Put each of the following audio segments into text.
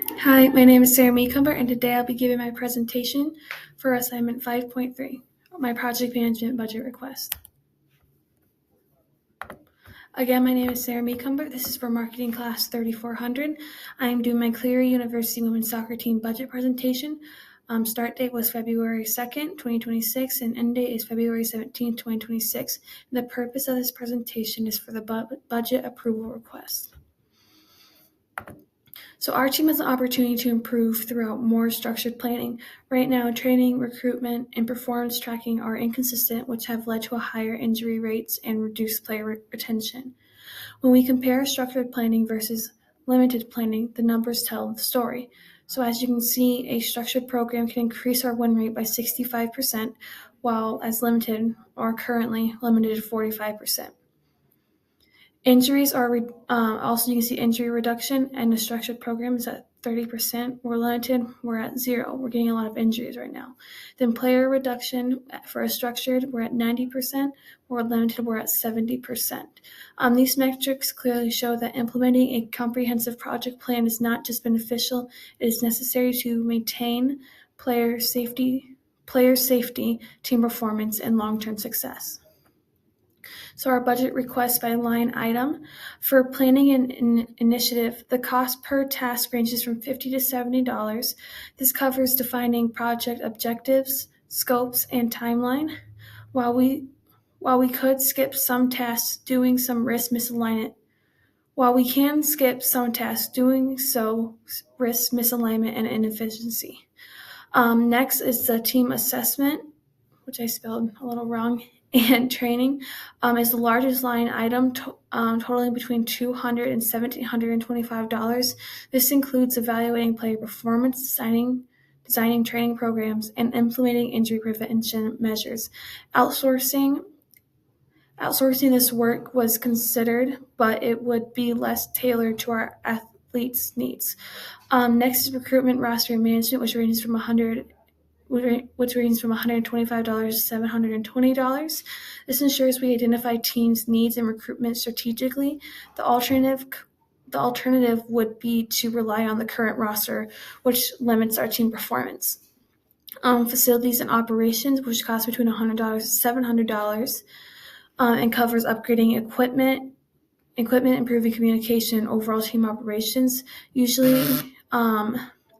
Hi, my name is Sarah Meekumber, and today I'll be giving my presentation for assignment 5.3, my project management budget request. Again, my name is Sarah Meekumber. This is for marketing class 3400. I am doing my Cleary University women's soccer team budget presentation. Start date was February 2nd, 2026, and end date is February 17th, 2026. And the purpose of this presentation is for the budget approval request. So our team has the opportunity to improve throughout more structured planning. Right now, training, recruitment, and performance tracking are inconsistent, which have led to a higher injury rates and reduced player retention. When we compare structured planning versus limited planning, the numbers tell the story. So as you can see, a structured program can increase our win rate by 65%, while as limited or currently limited to 45%. Injuries are also, you can see injury reduction, and the structured program is at 30%. We're limited, we're at 0. We're getting a lot of injuries right now. Then player reduction for a structured, we're at 90%. We're limited, we're at 70%. These metrics clearly show that implementing a comprehensive project plan is not just beneficial, it is necessary to maintain player safety, team performance, and long-term success. So our budget request by line item. For planning and initiative, the cost per task ranges from $50 to $70. This covers defining project objectives, scopes, and timeline. While we could skip some tasks, doing some risk misalignment. While we can skip some tasks, doing so risks misalignment and inefficiency. Next is the team assessment, which I spelled a little wrong, and training is the largest line item, totaling between $200 and $1,725. This includes evaluating player performance, designing training programs, and implementing injury prevention measures. Outsourcing this work was considered, but it would be less tailored to our athletes' needs. Next is recruitment roster management, which ranges from $125 to $720. This ensures we identify teams' needs and recruitment strategically. The alternative would be to rely on the current roster, which limits our team performance. Facilities and operations, which costs between $100 to $700, and covers upgrading equipment, improving communication, overall team operations. Usually,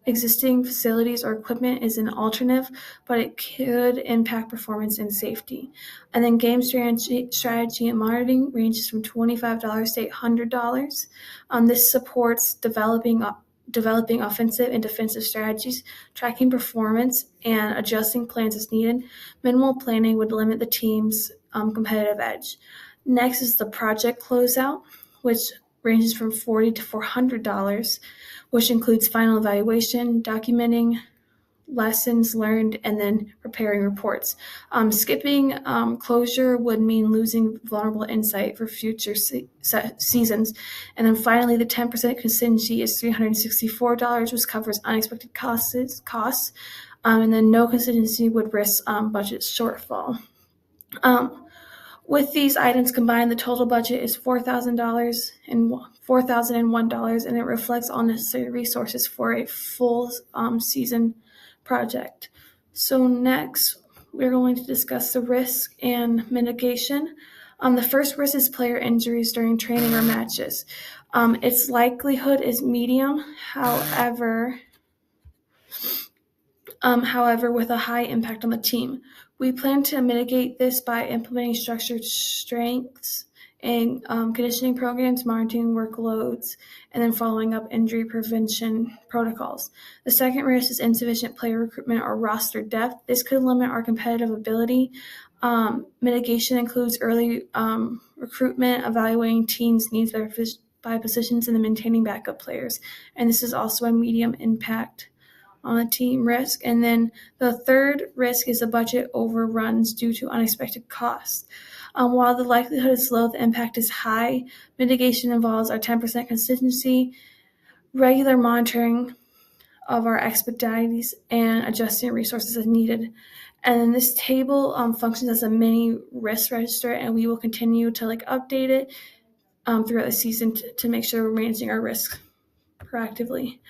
existing facilities or equipment is an alternative, but it could impact performance and safety. And then game strategy and monitoring ranges from $25 to $800. This supports developing offensive and defensive strategies, tracking performance, and adjusting plans as needed. Minimal planning would limit the team's competitive edge. Next is the project closeout, which ranges from $40 to $400, which includes final evaluation, documenting lessons learned, and then preparing reports. Skipping closure would mean losing valuable insight for future seasons. And then finally, the 10% contingency is $364, which covers unexpected costs. And then no contingency would risk budget shortfall. With these items combined, the total budget is $4,000 and $4,001, and it reflects all necessary resources for a full season project. So next, we're going to discuss the risk and mitigation. The first risk is player injuries during training or matches. Its likelihood is medium, however, with a high impact on the team. We plan to mitigate this by implementing structured strengths and conditioning programs, monitoring workloads, and then following up injury prevention protocols. The second risk is insufficient player recruitment or roster depth. This could limit our competitive ability. Mitigation includes early recruitment, evaluating teams' needs by positions, and then maintaining backup players. And this is also a medium impact on a team risk. And then the third risk is the budget overruns due to unexpected costs. While the likelihood is low, the impact is high. Mitigation involves our 10% contingency, regular monitoring of our expedites, and adjusting resources as needed. And this table functions as a mini risk register, and we will continue to update it throughout the season to make sure we're managing our risk proactively.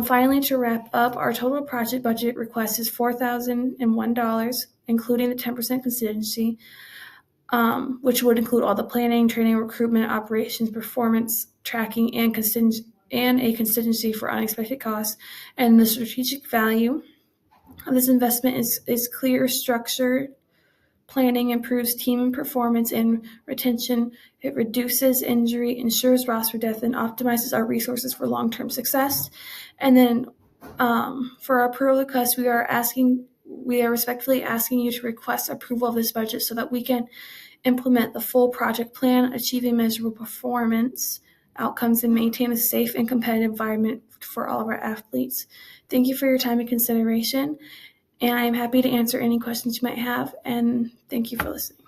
Finally, to wrap up, our total project budget request is $4,001, including the 10% contingency, which would include all the planning, training, recruitment, operations, performance, tracking, and a contingency for unexpected costs. And the strategic value of this investment is clear, structured planning, improves team performance and retention. It reduces injury, ensures roster depth, and optimizes our resources for long-term success. And then for our approval request, we are respectfully asking you to request approval of this budget so that we can implement the full project plan, achieving measurable performance outcomes, and maintain a safe and competitive environment for all of our athletes. Thank you for your time and consideration, and I am happy to answer any questions you might have, and thank you for listening.